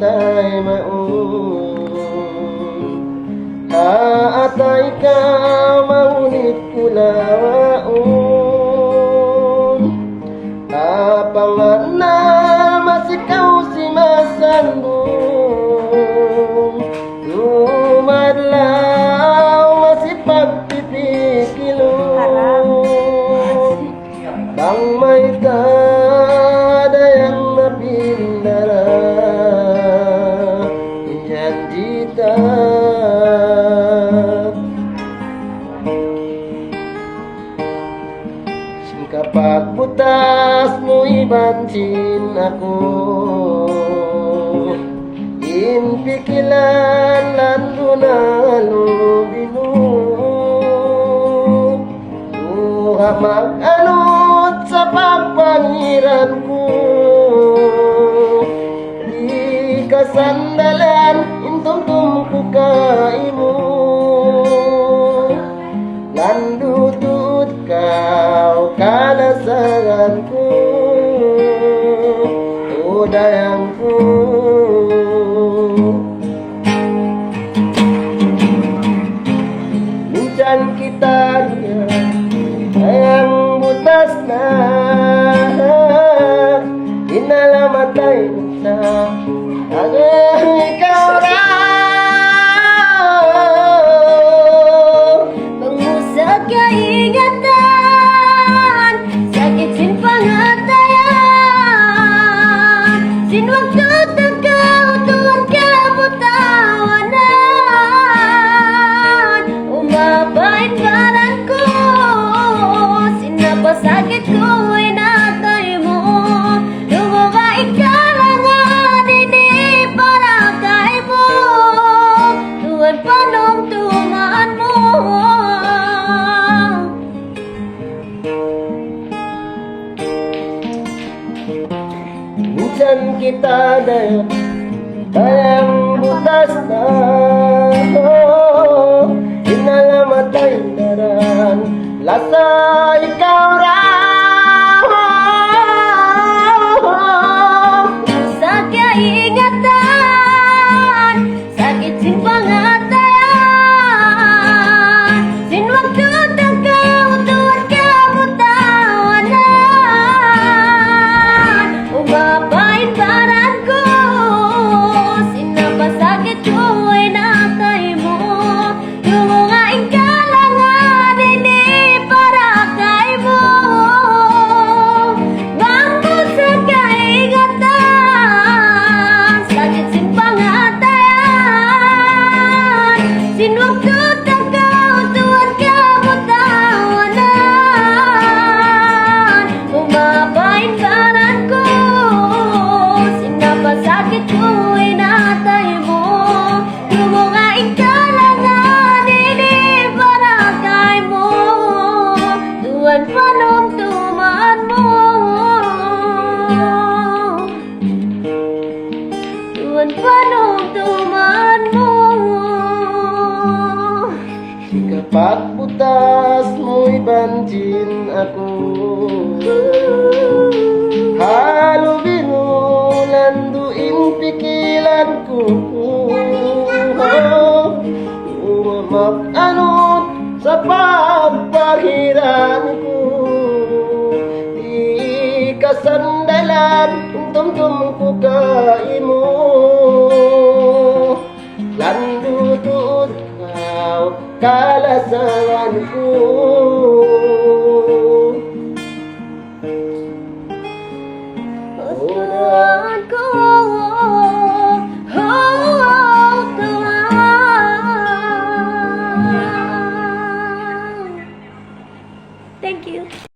tay maun Haatay ka maunit kulawaon Apangan na masikaw si masandong Lumadlaw masipagpipikilong Bang may kadayang napindara Injandita Kapag butas mo ibansin ako Impikilan lando na lubino Luha mag-anot sa pagpangiran ko Di kasandalan intumtum ko kaimo Landutut kau kalasangan ku Udayangku Mincan kita yang butas na Inalamatay na Agar ikaw Kaingatan, sakit sin pangatayan Sin waktu tegau tuan kebutawanan Umabait baranku, sin apa sakit ku inatay mo Lumabait ka lang adini para kay mo Tuan panong tumaan mo Minsan kita dayang butas na Inalamatay daran Lasa ikaw raw Sa kaingatan, sakit sin pangatayan Sin waktu tegau tuan kebutawanan Umabait baranku, sin apa sakit ku inatay mo Lumungain ka lang adini para kay mo Bangko sa kaingatan, sakit sin pangatayan Sin waktu tegau tuan kebutawanan Umabait baranku, sin apa sakit ku inatay mo Lumungain ka lang adini para kay mo Tuan panong tumaan mo Tuan panong tumaan mo Kapag butas mo ibansin ako Halo binulan duin pikilan ko Mag-anot sa pagpahiran ko Di kasandalan tumtum ko kaimo Landutut kau kalasangan ko